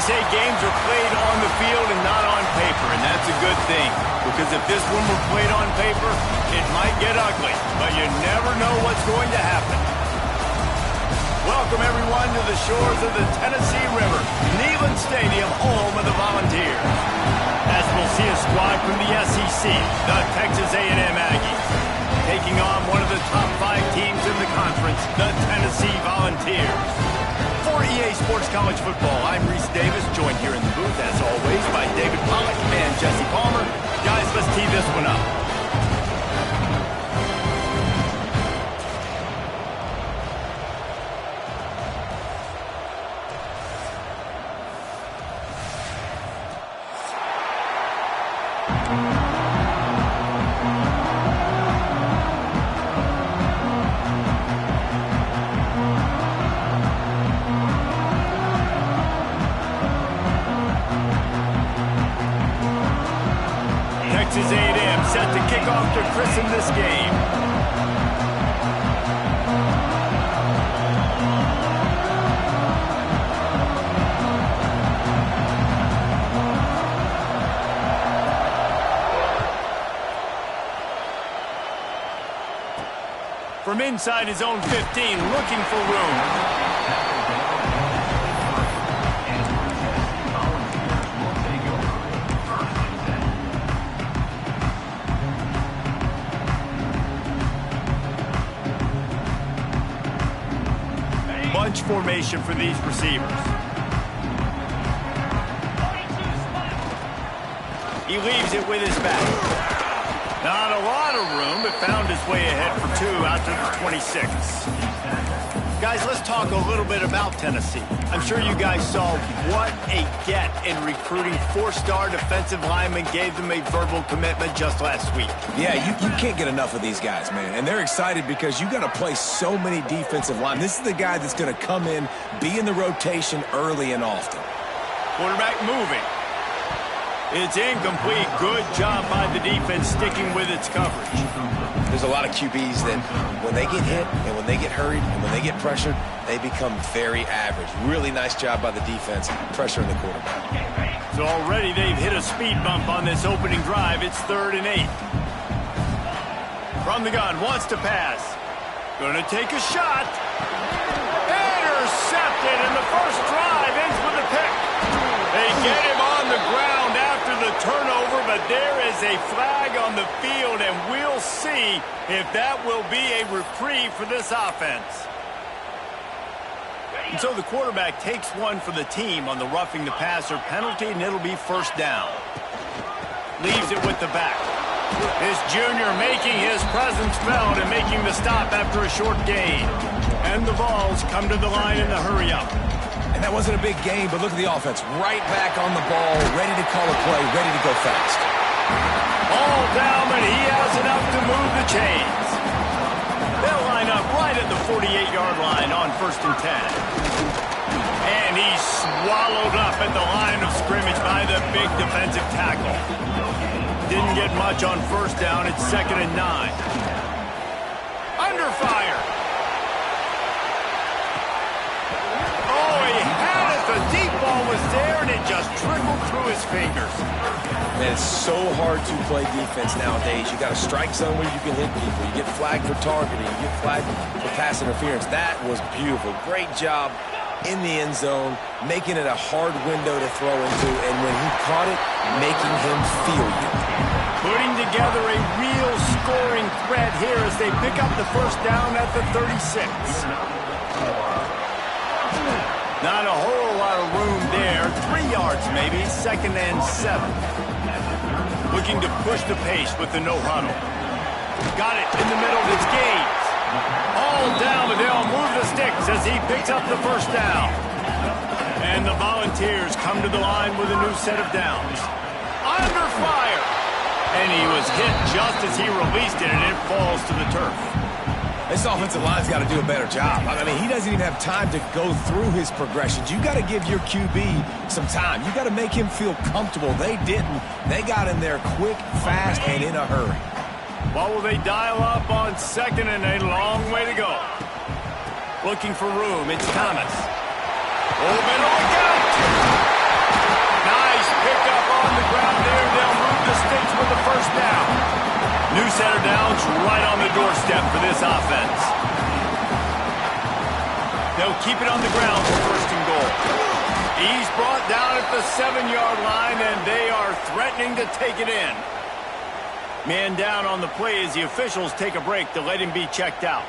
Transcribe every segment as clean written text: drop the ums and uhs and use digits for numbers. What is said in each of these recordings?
say games are played on the field and not on paper, and that's a good thing. Because if this one were played on paper, it might get ugly, but you never know what's going to happen. Welcome, everyone, to the shores of the Tennessee River, Neyland Stadium, home of the Volunteers. As we'll see a squad from the SEC, the Texas A&M Aggies, taking on one of the top 5 teams in the conference, the Tennessee Volunteers. For EA Sports College Football, I'm Reese Davis, joined here in the booth, as always, by David Pollack and Jesse Palmer. Guys, let's tee this one up. Texas A&M set to kick off to christen this game. From inside his own 15, looking for room. Bunch formation for these receivers. He leaves it with his back. Not a lot of room, but found his way ahead for 2 out to the 26. Guys, let's talk a little bit about Tennessee. I'm sure you guys saw what a get in recruiting 4-star defensive linemen, gave them a verbal commitment just last week. Yeah, you can't get enough of these guys, man. And they're excited because you got to play so many defensive line. This is the guy that's going to come in, be in the rotation early and often. Quarterback moving. It's incomplete. Good job by the defense sticking with its coverage. There's a lot of QBs that when they get hit and when they get hurried and when they get pressured, they become very average. Really nice job by the defense pressuring the quarterback. So already they've hit a speed bump on this opening drive. It's 3rd and 8. From the gun, wants to pass. Going to take a shot. Intercepted, and the first drive ends with a pick. They get him on the ground after the turnover, but there is a flag on the field, and we'll see if that will be a reprieve for this offense. And so the quarterback takes one for the team on the roughing the passer penalty, and it'll be 1st down. Leaves it with the back. This junior making his presence felt and making the stop after a short gain. And the Vols come to the line in the hurry-up. And that wasn't a big game, but look at the offense. Right back on the ball, ready to call a play, ready to go fast. All down, but he has enough to move the chains. They'll line up right at the 48-yard line on 1st and 10. And he's swallowed up at the line of scrimmage by the big defensive tackle. Didn't get much on 1st down. It's 2nd and 9. Under fire. The deep ball was there, and it just trickled through his fingers. Man, it's so hard to play defense nowadays. You got a strike zone where you can hit people. You get flagged for targeting. You get flagged for pass interference. That was beautiful. Great job in the end zone, making it a hard window to throw into, and when he caught it, making him feel you. Putting together a real scoring threat here as they pick up the 1st down at the 36. Not a whole lot of room there. 3 yards maybe. 2nd and 7. Looking to push the pace with the no huddle. Got it in the middle. It's Gaines. All down, but they'll move the sticks as he picks up the 1st down. And the Volunteers come to the line with a new set of downs. Under fire. And he was hit just as he released it, and it falls to the turf. This offensive line's got to do a better job. I mean, he doesn't even have time to go through his progressions. You got to give your QB some time. You got to make him feel comfortable. They didn't. They got in there quick, fast, and in a hurry. What will they dial up on 2nd and a long way to go? Looking for room. It's Thomas. Open, look out! up on the ground there. They'll move the sticks with the first down. New center downs right on the doorstep for this offense. They'll keep it on the ground for first and goal. He's brought down at the 7-yard line, and they are threatening to take it in. Man down on the play as the officials take a break to let him be checked out.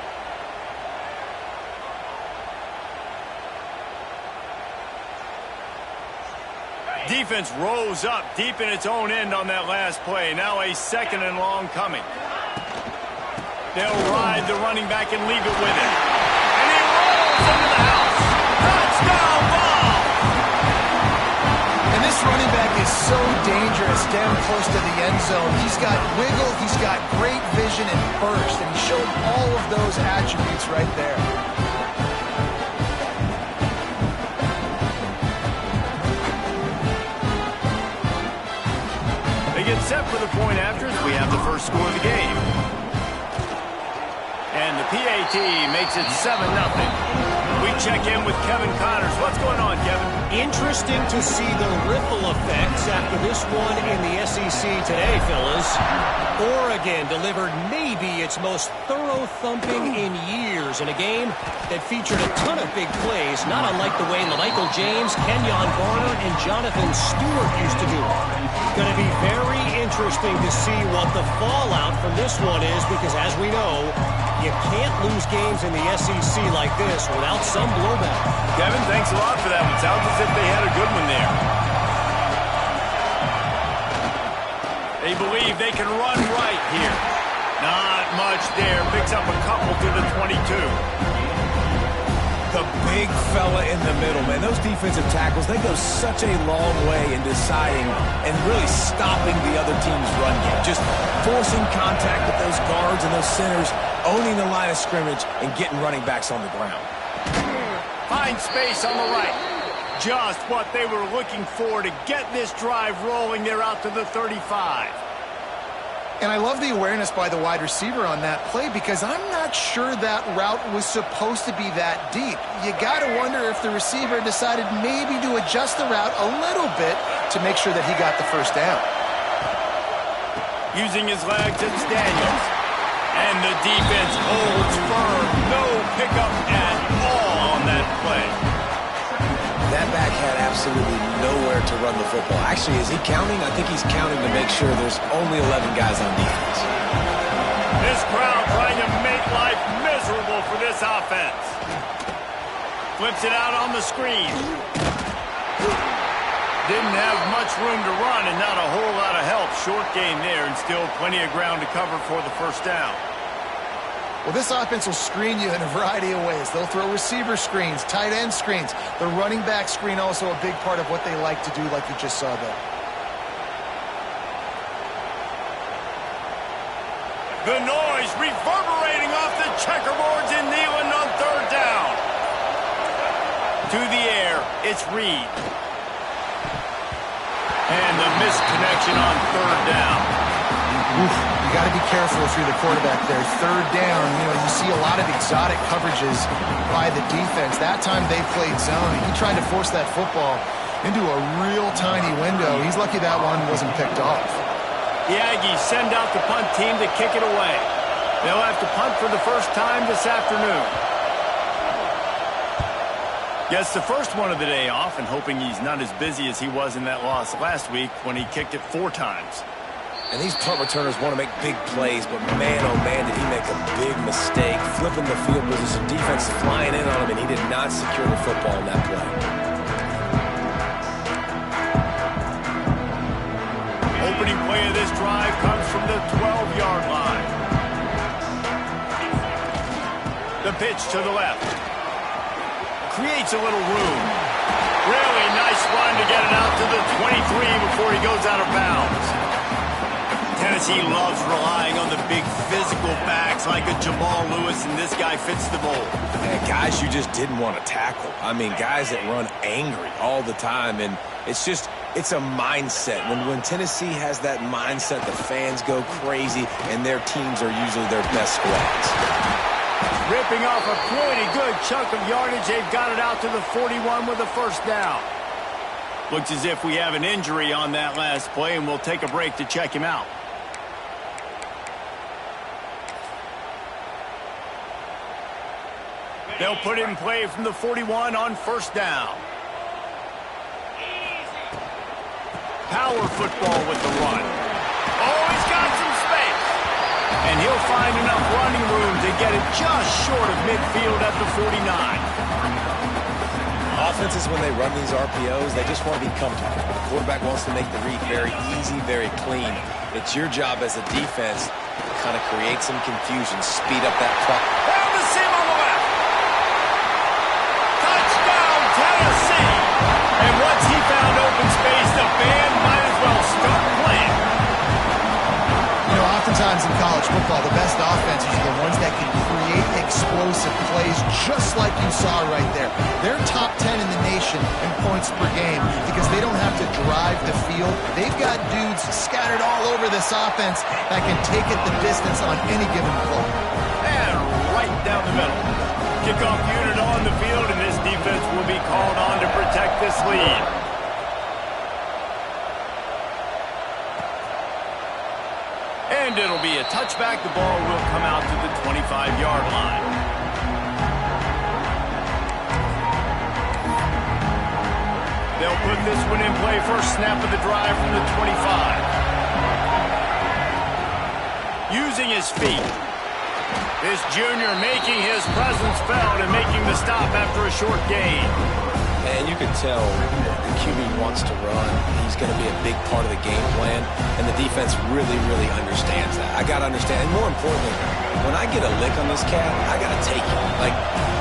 Defense rose up deep in its own end on that last play. Now a 2nd and long coming. They'll ride the running back and leave it with him. And he rolls into the house. Touchdown ball! And this running back is so dangerous down close to the end zone. He's got wiggle, he's got great vision and burst, and he showed all of those attributes right there. Get set for the point after as we have the first score of the game. And the PAT makes it 7-0. We check in with Kevin Connors. What's going on, Kevin? Interesting to see the ripple effects after this one in the SEC today, fellas. Oregon delivered maybe its most thorough thumping in years in a game that featured a ton of big plays, not unlike the way Michael James, Kenyon Garner, and Jonathan Stewart used to do it. Going to be very interesting to see what the fallout from this one is, because as we know, you can't lose games in the SEC like this without some blowback. Kevin, thanks a lot for that one. Sounds as if they had a good one there. They believe they can run right here. Not much there. Picks up a couple to the 22. The big fella in the middle, man. Those defensive tackles, they go such a long way in deciding and really stopping the other team's run game. Just forcing contact with those guards and those centers, owning the line of scrimmage, and getting running backs on the ground. Find space on the right. Just what they were looking for to get this drive rolling. They're out to the 35. And I love the awareness by the wide receiver on that play, because I'm not sure that route was supposed to be that deep. You got to wonder if the receiver decided maybe to adjust the route a little bit to make sure that he got the first down. Using his legs, it's Daniels. And the defense holds firm. No pickup at all on that play. That back had absolutely nowhere to run the football. Actually, is he counting? I think he's counting to make sure there's only 11 guys on defense. This crowd trying to make life miserable for this offense. Flips it out on the screen. Didn't have much room to run and not a whole lot of help. Short game there and still plenty of ground to cover for the first down. Well, this offense will screen you in a variety of ways. They'll throw receiver screens, tight end screens. The running back screen also a big part of what they like to do, like you just saw there. The noise reverberating off the checkerboards in Neyland on third down. To the air, it's Reed. And the missed connection on third down. Oof, you got to be careful if you're the quarterback there. Third down, you see a lot of exotic coverages by the defense. That time they played zone. He tried to force that football into a real tiny window. He's lucky that one wasn't picked off. The Aggies send out the punt team to kick it away. They'll have to punt for the first time this afternoon. Gets the first one of the day off, and hoping he's not as busy as he was in that loss last week when he kicked it 4 times. And these punt returners want to make big plays, but man, oh man, did he make a big mistake. Flipping the field position, defense flying in on him, and he did not secure the football in that play. Opening play of this drive comes from the 12-yard line. The pitch to the left. Creates a little room. Really nice run to get it out to the 23 before he goes out of bounds. Tennessee loves relying on the big physical backs like a Jamal Lewis, and this guy fits the mold. And guys you just didn't want to tackle. I mean, guys that run angry all the time, and it's a mindset. When Tennessee has that mindset, the fans go crazy, and their teams are usually their best squads. Ripping off a pretty good chunk of yardage. They've got it out to the 41 with the first down. Looks as if we have an injury on that last play, and we'll take a break to check him out. They'll put it in play from the 41 on first down. Power football with the run. Oh, he's got some space. And he'll find enough running room to get it just short of midfield at the 49. Offenses, when they run these RPOs, they just want to be comfortable. The quarterback wants to make the read very easy, very clean. It's your job as a defense to kind of create some confusion, speed up that clock. Down the seam on the left. Touchdown, Tennessee. And once he found open space, the band might as well start playing. You know, oftentimes in college football, the best offenses are the ones that can create explosive plays, just like you saw right there. They're top 10 in the nation in points per game because they don't have to drive the field. They've got dudes scattered all over this offense that can take it the distance on any given play. And right down the middle. Kickoff unit on the field, and this defense will be called on to protect this lead. And it'll be a touchback. The ball will come out to the 25-yard line. They'll put this one in play. First snap of the drive from the 25. Using his feet. This junior making his presence felt and making the stop after a short gain. And you can tell the QB wants to run. He's going to be a big part of the game plan, and the defense really, really understands that. I got to understand, and more importantly, when I get a lick on this cat, I got to take it. Like,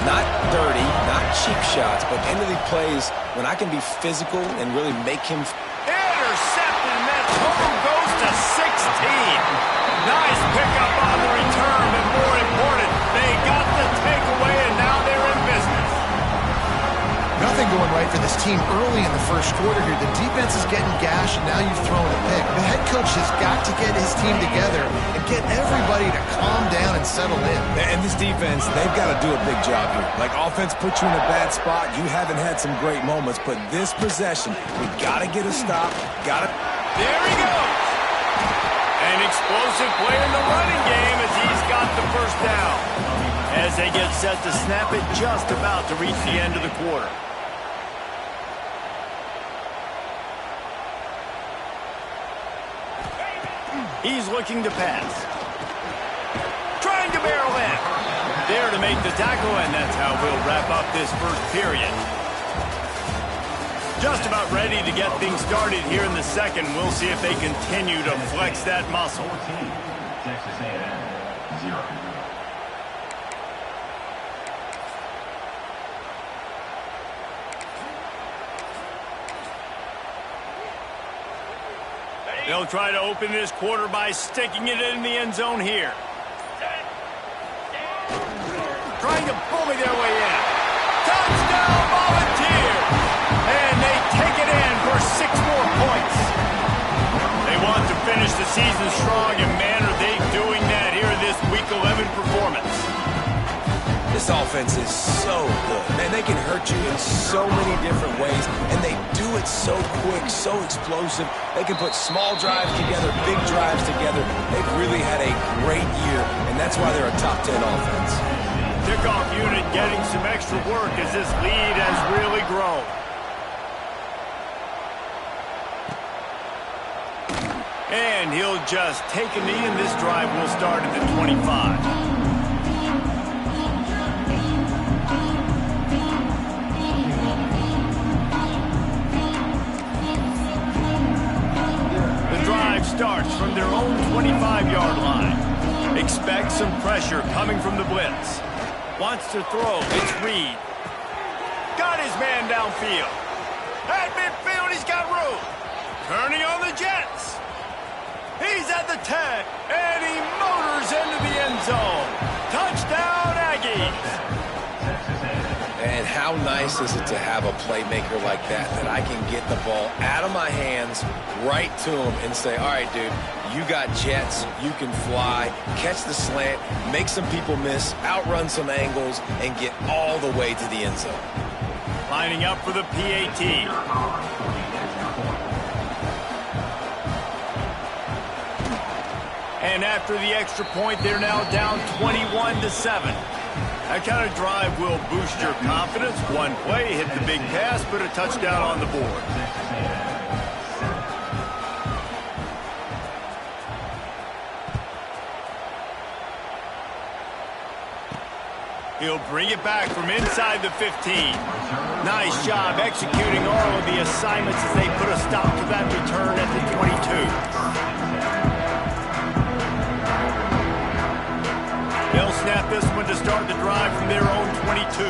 not dirty, not cheap shots, but end of the plays when I can be physical and really make him. Intercepted, and that total goes to 16. Nice pickup on the return, and more important, they got the takeaway, and now they're in business. Nothing going right for this team early in the first quarter here. The defense is getting gashed, and now you've thrown a pick. The head coach has got to get his team together and get everybody to calm down and settle in. And this defense, they've got to do a big job here. Like, offense put you in a bad spot. You haven't had some great moments, but this possession, we got to get a stop. Got to. There he goes. An explosive play in the running game as he's got the first down. As they get set to snap it, just about to reach the end of the quarter. He's looking to pass. Trying to barrel in. There to make the tackle, and that's how we'll wrap up this first period. Just about ready to get things started here in the second. We'll see if they continue to flex that muscle. Texas A&M, 0. They'll try to open this quarter by sticking it in the end zone here. Trying to bully their way in. Touchdown, Volunteers! And they take it in for 6 more points. They want to finish the season strong, and man, are they doing that here in this Week 11 performance. This offense is so good. Man, they can hurt you in so many different ways, and they do it so quick, so explosive. They can put small drives together, big drives together. They've really had a great year, and that's why they're a top 10 offense. Kickoff unit getting some extra work as this lead has really grown. And he'll just take a knee, and this drive will start at the 25. Starts from their own 25-yard line. Expect some pressure coming from the blitz. Wants to throw. It's Reed. Got his man downfield. At midfield, he's got room. Turning on the Jets. He's at the 10, and he motors into the end zone. Touchdown, Aggies. And how nice is it to have a playmaker like that I can get the ball out of my hands right to him and say, all right, dude, you got jets, you can fly, catch the slant, make some people miss, outrun some angles, and get all the way to the end zone. lining up for the PAT. And after the extra point, they're now down 21-7. That kind of drive will boost your confidence. One play, hit the big pass, put a touchdown on the board. He'll bring it back from inside the 15. Nice job executing all of the assignments as they put a stop to that return at the 22. They'll snap this one to start the drive from their own 22.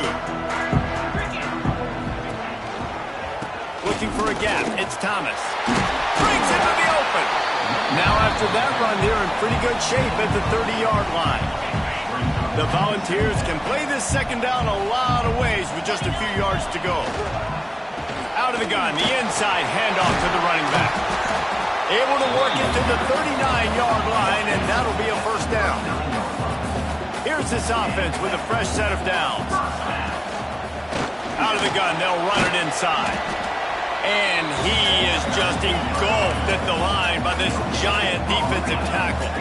Looking for a gap. It's Thomas. Brings it to the open. Now after that run, they're in pretty good shape at the 30-yard line. The Volunteers can play this second down a lot of ways with just a few yards to go. Out of the gun, the inside handoff to the running back. Able to work it to the 39-yard line, and that'll be a first down. Here's this offense with a fresh set of downs. Out of the gun, they'll run it inside. And he is just engulfed at the line by this giant defensive tackle.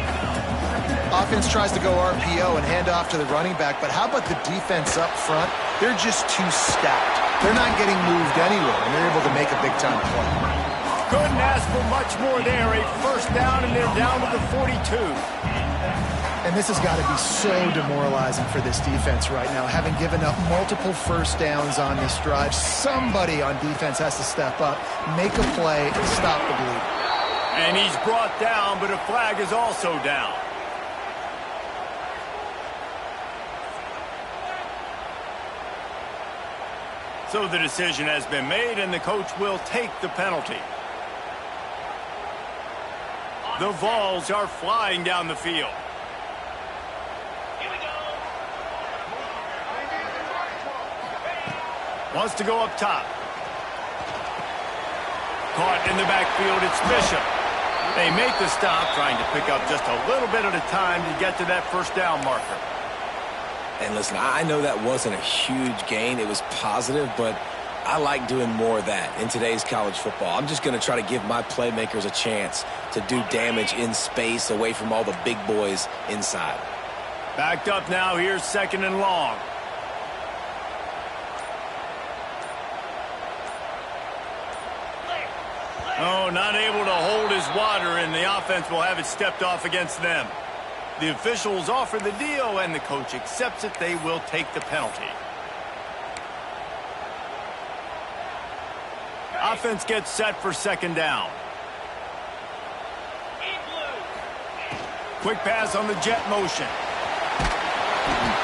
Offense tries to go RPO and hand off to the running back, but how about the defense up front? They're just too stacked. They're not getting moved anywhere, and they're able to make a big-time play. Couldn't ask for much more there. A first down, and they're down to the 42. And this has got to be so demoralizing for this defense right now. Having given up multiple first downs on this drive, somebody on defense has to step up, make a play, and stop the bleed. And he's brought down, but a flag is also down. So the decision has been made, and the coach will take the penalty. The Vols are flying down the field. Wants to go up top. Caught in the backfield, it's Bishop. They make the stop, trying to pick up just a little bit at a time to get to that first down marker. And listen, I know that wasn't a huge gain. It was positive, but I like doing more of that in today's college football. I'm just going to try to give my playmakers a chance to do damage in space away from all the big boys inside. Backed up now, here's second and long. Oh, not able to hold his water, and the offense will have it stepped off against them. The officials offer the deal, and the coach accepts it. They will take the penalty. Offense gets set for second down. Quick pass on the jet motion.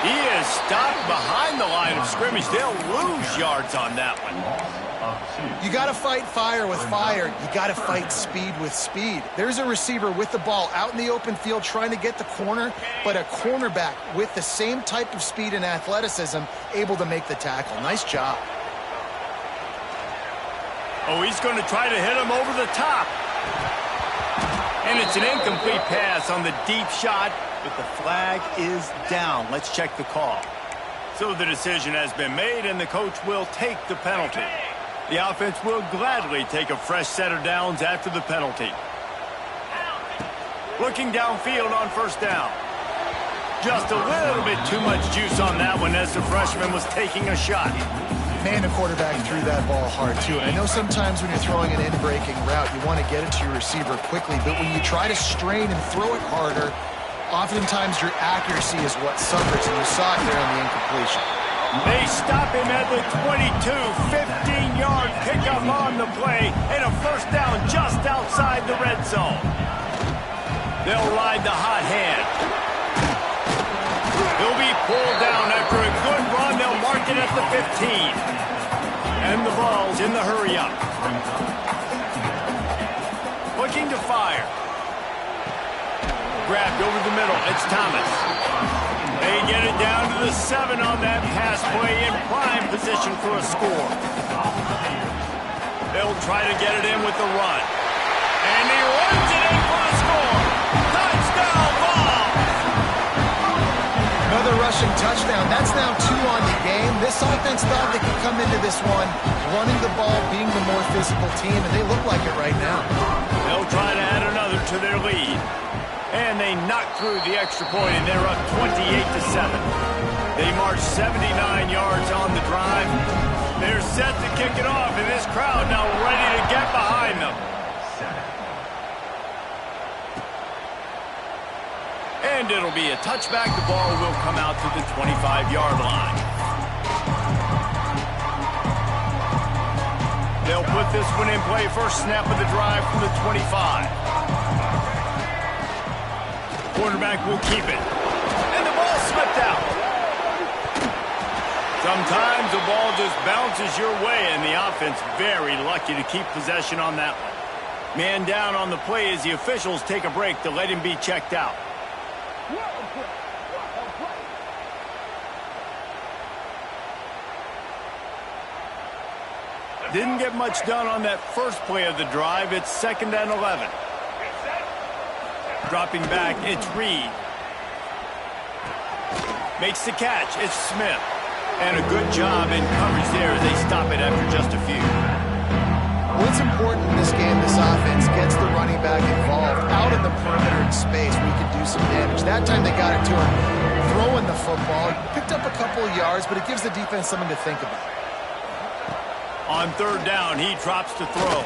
He is stopped behind the line of scrimmage. They'll lose yards on that one. You got to fight fire with fire. You got to fight speed with speed. There's a receiver with the ball out in the open field trying to get the corner, but a cornerback with the same type of speed and athleticism able to make the tackle. Nice job. Oh, he's going to try to hit him over the top. And it's an incomplete pass on the deep shot, but the flag is down. Let's check the call. So the decision has been made, and the coach will take the penalty. The offense will gladly take a fresh set of downs after the penalty. Looking downfield on first down. Just a little bit too much juice on that one as the freshman was taking a shot. Man, the quarterback threw that ball hard, too. And I know sometimes when you're throwing an in-breaking route, you want to get it to your receiver quickly. But when you try to strain and throw it harder, oftentimes your accuracy is what suffers, and you saw it there on the incompletion. They stop him at the 22, 15-yard pickup on the play, and a first down just outside the red zone. They'll ride the hot hand. He'll be pulled down after a good run. They'll mark it at the 15. And the ball's in the hurry-up. Looking to fire. Grabbed over the middle. It's Thomas. They get it down to the 7 on that pass play in prime position for a score. They'll try to get it in with the run. And he runs it in for a score. Touchdown ball. Another another rushing touchdown. That's now 2 on the game. This offense thought they could come into this one running the ball, being the more physical team, and they look like it right now. They'll try to add another to their lead. And they knock through the extra point, and they're up 28-7. They march 79 yards on the drive. They're set to kick it off, and this crowd now ready to get behind them. And it'll be a touchback. The ball will come out to the 25-yard line. They'll put this one in play. First snap of the drive from the 25. Quarterback will keep it. And the ball slipped out. Sometimes the ball just bounces your way, and the offense very lucky to keep possession on that one. Man down on the play as the officials take a break to let him be checked out. Didn't get much done on that first play of the drive. It's 2nd and 11. Dropping back, it's Reed. Makes the catch, it's Smith. And a good job in coverage there as they stop it after just a few. What's important in this game, this offense gets the running back involved. Out in the perimeter in space, we could do some damage. That time they got it to him, throwing the football. Picked up a couple of yards, but it gives the defense something to think about. On 3rd down, he drops to throw.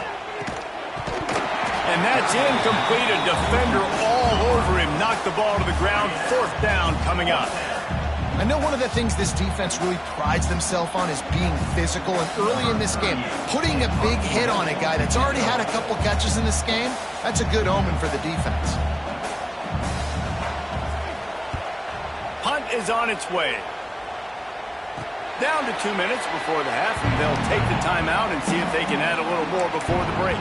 And that's incomplete. A defender all over him. Knocked the ball to the ground. 4th down coming up. I know one of the things this defense really prides themselves on is being physical, and early in this game, putting a big hit on a guy that's already had a couple catches in this game, that's a good omen for the defense. Punt is on its way. Down to 2 minutes before the half, and they'll take the timeout and see if they can add a little more before the break.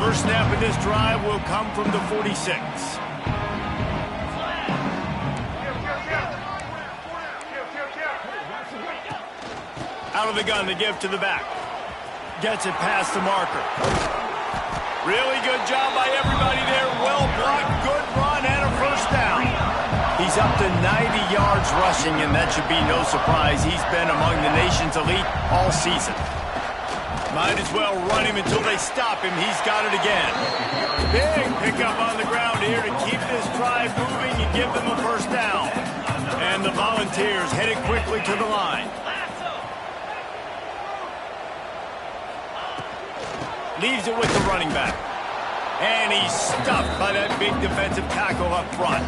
First snap of this drive will come from the 46. Out of the gun to give to the back. Gets it past the marker. Really good job by everybody there. Well blocked, good run, and a first down. He's up to 90 yards rushing, and that should be no surprise. He's been among the nation's elite all season. Might as well run him until they stop him. He's got it again. Big pickup on the ground here to keep this drive moving and give them a first down. And the Volunteers headed quickly to the line. Leaves it with the running back. And he's stuffed by that big defensive tackle up front.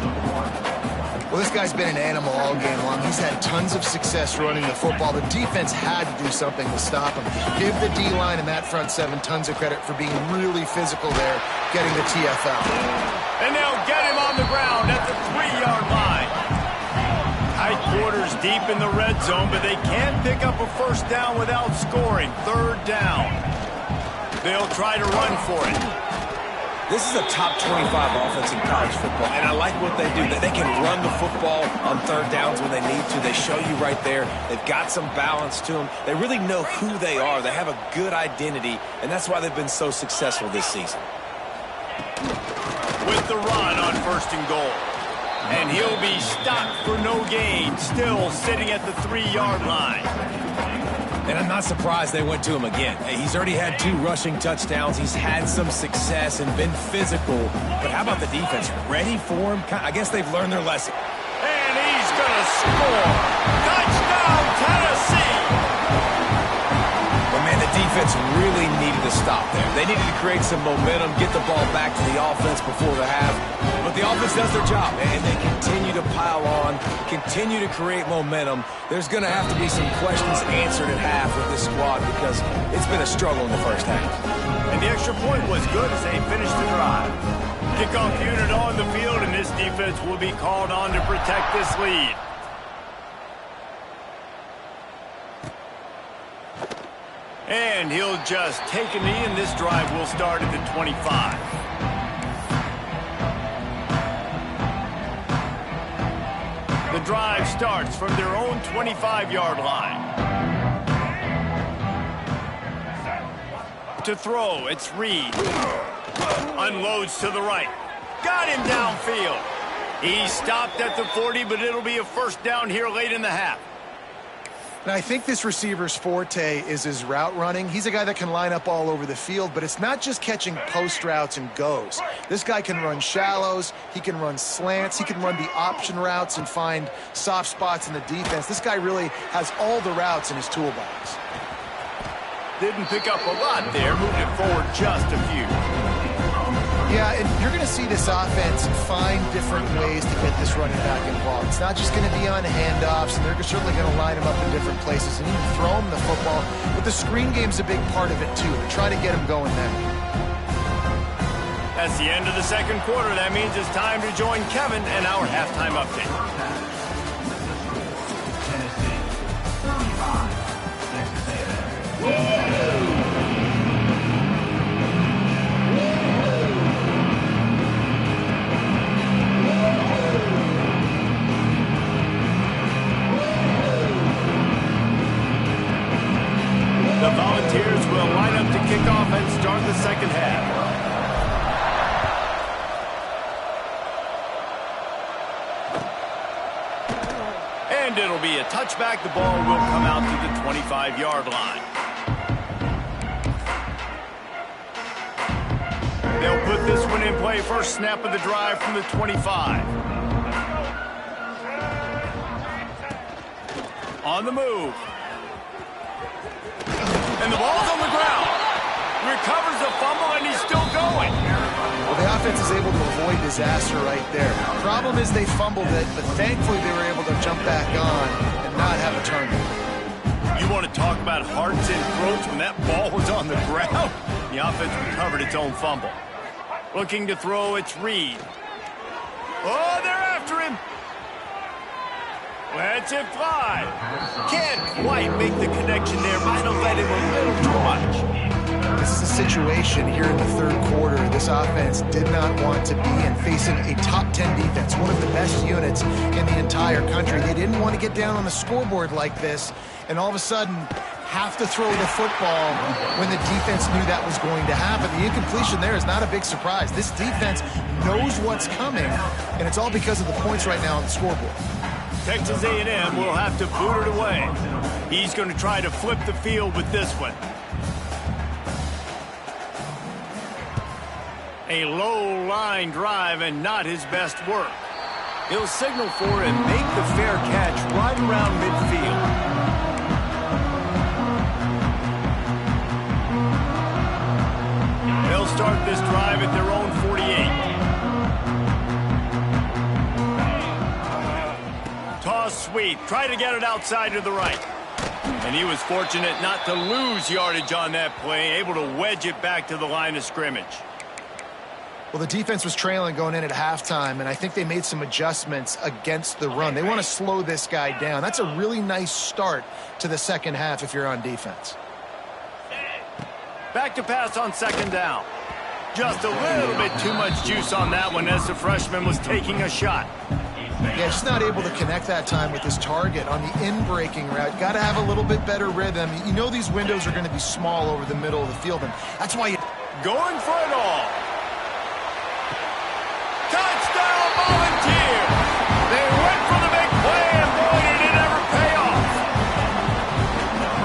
Well, this guy's been an animal all game long. He's had tons of success running the football. The defense had to do something to stop him. Give the D-line and that front seven tons of credit for being really physical there, getting the TFL. And they'll get him on the ground at the 3-yard line. Tight quarters deep in the red zone, but they can't pick up a first down without scoring. 3rd down. They'll try to run for it. This is a top 25 offense in college football, and I like what they do. They can run the football on 3rd downs when they need to. They show you right there. They've got some balance to them. They really know who they are. They have a good identity, and that's why they've been so successful this season. With the run on 1st and goal. And he'll be stopped for no gain, still sitting at the 3-yard line. And I'm not surprised they went to him again. He's already had 2 rushing touchdowns. He's had some success and been physical. But how about the defense? Ready for him? I guess they've learned their lesson. And he's going to score. Touchdown, Tennessee! But man, the defense really needed to stop there. They needed to create some momentum, get the ball back to the offense before the half. But the offense does their job, and they continue to pile on, continue to create momentum. There's going to have to be some questions answered at half with this squad because it's been a struggle in the first half. And the extra point was good as they finished the drive. Kickoff unit on the field, and this defense will be called on to protect this lead. And he'll just take a knee, and this drive will start at the 25. The drive starts from their own 25-yard line. to throw. It's Reed. Unloads to the right. Got him downfield. He stopped at the 40, but it'll be a first down here late in the half. Now, I think this receiver's forte is his route running. He's a guy that can line up all over the field, but it's not just catching post routes and goes. This guy can run shallows, he can run slants, he can run the option routes and find soft spots in the defense. This guy really has all the routes in his toolbox. Didn't pick up a lot there, moved it forward just a few. Yeah, and you're going to see this offense find different ways to get this running back involved. It's not just going to be on handoffs, and they're certainly going to line him up in different places and even throw him the football. But the screen game's a big part of it, too. They're trying to get him going there. That's the end of the second quarter. That means it's time to join Kevin and our halftime update. Tennessee, 35, Texas A&M. The Volunteers will line up to kick off and start the second half. And it'll be a touchback. The ball will come out to the 25-yard line. They'll put this one in play. First snap of the drive from the 25. On the move. And the ball's on the ground. Recovers the fumble, and he's still going. Well, the offense is able to avoid disaster right there. Problem is they fumbled it, but thankfully they were able to jump back on and not have a turnover. You want to talk about hearts and throats when that ball was on the ground? The offense recovered its own fumble. Looking to throw, it's Reed. Oh, they're after him. Lets it fly. Can't quite make the connection there. Might have let him a little too much. This is a situation here in the third quarter this offense did not want to be in, facing a top 10 defense, one of the best units in the entire country. They didn't want to get down on the scoreboard like this and all of a sudden have to throw the football when the defense knew that was going to happen. The incompletion there is not a big surprise. This defense knows what's coming, and it's all because of the points right now on the scoreboard. Texas A&M will have to boot it away. He's going to try to flip the field with this one. A low line drive and not his best work. He'll signal for and make the fair catch right around midfield. They'll start this drive at their own 48. Toss sweep. Try to get it outside to the right. And he was fortunate not to lose yardage on that play, able to wedge it back to the line of scrimmage. Well, the defense was trailing going in at halftime, and I think they made some adjustments against the run. They want to slow this guy down. That's a really nice start to the second half if you're on defense. Back to pass on second down. Just a little bit too much juice on that one as the freshman was taking a shot. Yeah, just not able to connect that time with his target on the in-breaking route. Got to have a little bit better rhythm. You know these windows are going to be small over the middle of the field, and that's why you... Going for it all. Touchdown, Volunteers! They went for the big play, and boy, did it ever pay off.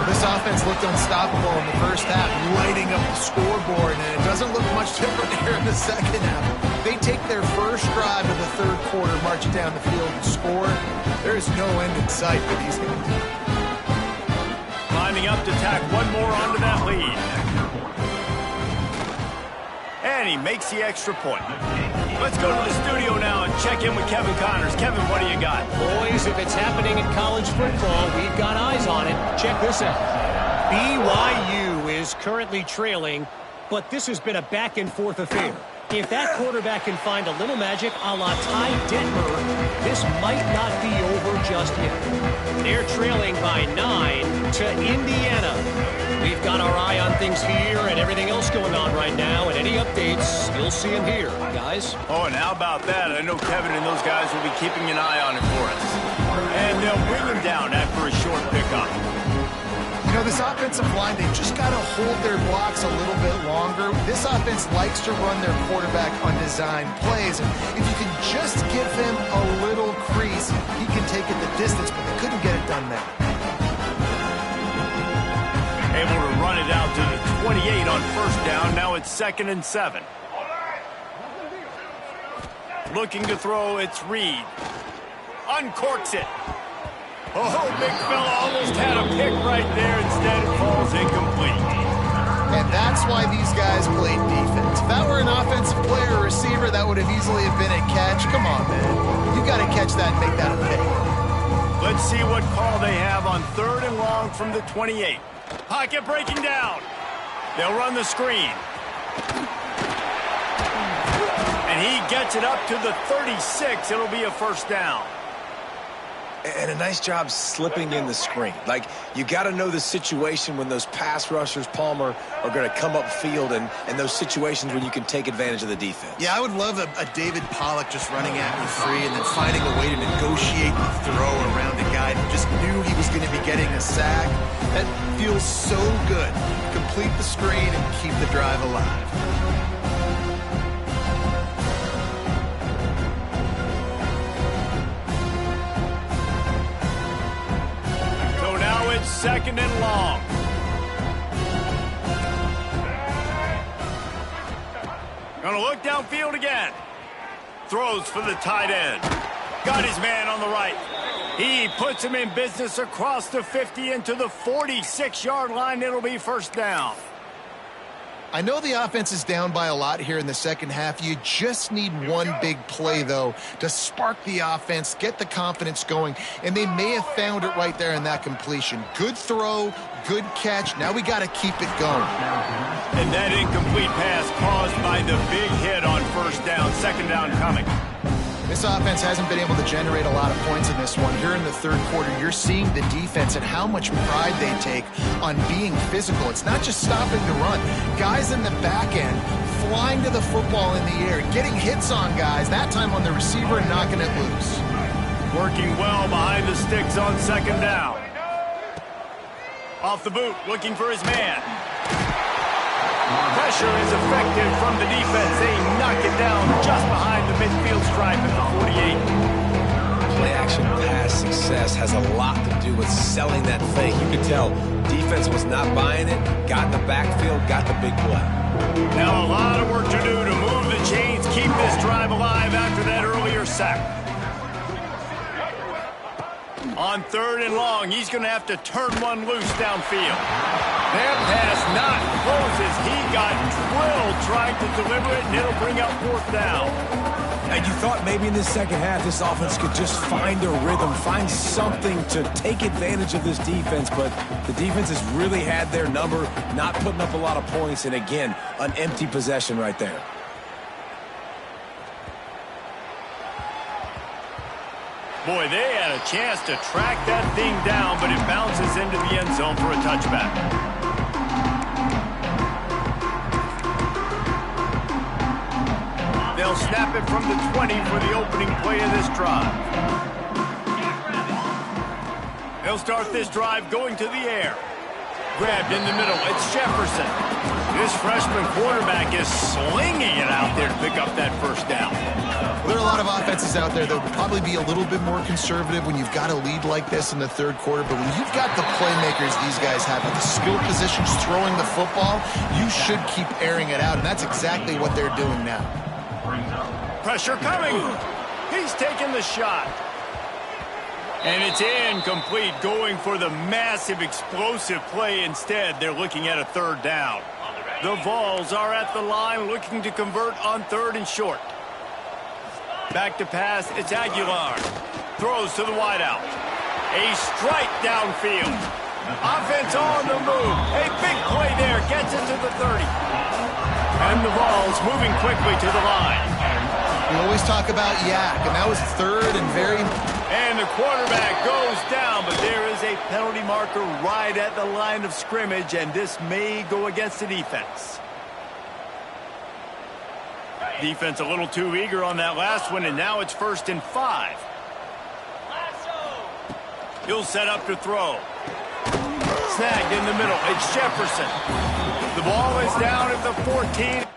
This offense looked unstoppable in the first half, lighting up the scoreboard, and it doesn't look much different here in the second half. They take their first drive of the third quarter, march it down the field, and score. There is no end in sight for these guys. Lining up to tack one more onto that lead. And he makes the extra point. Let's go to the studio now and check in with Kevin Connors. Kevin, what do you got? Boys, if it's happening in college football, we've got eyes on it. Check this out. BYU is currently trailing, but this has been a back-and-forth affair. If that quarterback can find a little magic a la Ty Detmer, this might not be over just yet. They're trailing by 9 to Indiana. We've got our eye on things here and everything else going on right now, and any updates, you'll see them here, guys. Oh, and how about that? I know Kevin and those guys will be keeping an eye on it for us. And they'll bring him down after a short pickup. You know, this offensive line, they just got to hold their blocks a little bit longer. This offense likes to run their quarterback on design plays. And if you can just give him a little crease, he can take it the distance, but they couldn't get it done there. Able to run it out to the 28 on first down. Now it's 2nd and 7. Looking to throw, it's Reed. Uncorks it. Oh, big fella almost had a pick right there. Instead, it falls incomplete. And that's why these guys played defense. If that were an offensive player or receiver, that would have easily have been a catch. Come on, man. You got to catch that and make that a pick. Let's see what call they have on 3rd and long from the 28. Pocket breaking down. They'll run the screen. And he gets it up to the 36. It'll be a first down. And a nice job slipping in the screen. Like, you got to know the situation when those pass rushers, Palmer, are going to come upfield and those situations when you can take advantage of the defense. Yeah, I would love a David Pollock just running at me free and then finding a way to negotiate the throw around a guy who just knew he was going to be getting a sack. That feels so good. Complete the screen and keep the drive alive. It's 2nd and long. Gonna look downfield again. Throws for the tight end. Got his man on the right. He puts him in business across the 50 into the 46-yard line. It'll be first down. I know the offense is down by a lot here in the second half. You just need one big play, though, to spark the offense, get the confidence going, and they may have found it right there in that completion. Good throw, good catch. Now we got to keep it going. And that incomplete pass caused by the big hit on first down. Second down coming. This offense hasn't been able to generate a lot of points in this one. Here in the third quarter, you're seeing the defense and how much pride they take on being physical. It's not just stopping to run. Guys in the back end flying to the football in the air, getting hits on guys, that time on the receiver and knocking it loose. Working well behind the sticks on second down. Off the boot, looking for his man. Pressure is effective from the defense. They knock it down just behind the midfield stripe at the 48. Play-action pass success has a lot to do with selling that fake. You could tell defense was not buying it, got in the backfield, got the big play. Now a lot of work to do to move the chains, keep this drive alive after that earlier sack. On 3rd and long, he's going to have to turn one loose downfield. That pass not closes. He got drilled trying to deliver it, and it'll bring up 4th down. And you thought maybe in the second half this offense could just find a rhythm, find something to take advantage of this defense, but the defense has really had their number, not putting up a lot of points, and again, an empty possession right there. Boy, they had a chance to track that thing down, but it bounces into the end zone for a touchback. They'll snap it from the 20 for the opening play of this drive. They'll start this drive going to the air. Grabbed in the middle, it's Jefferson. This freshman quarterback is slinging it out there to pick up that first down. There are a lot of offenses out there that will probably be a little bit more conservative when you've got a lead like this in the third quarter, but when you've got the playmakers these guys have at the skill positions throwing the football, you should keep airing it out, and that's exactly what they're doing now. Pressure coming. He's taking the shot. And it's incomplete, going for the massive explosive play instead. They're looking at a 3rd down. The Vols are at the line looking to convert on 3rd and short. Back to pass, it's Aguilar. Throws to the wideout. A strike downfield. Offense on the move. A big play there, gets it to the 30. And the Vols moving quickly to the line. We always talk about yak, and that was 3rd and very... And the quarterback goes down, but there is a penalty marker right at the line of scrimmage, and this may go against the defense. Defense a little too eager on that last one, and now it's 1st and 5. He'll set up to throw. Snagged in the middle. It's Jefferson. The ball is down at the 14.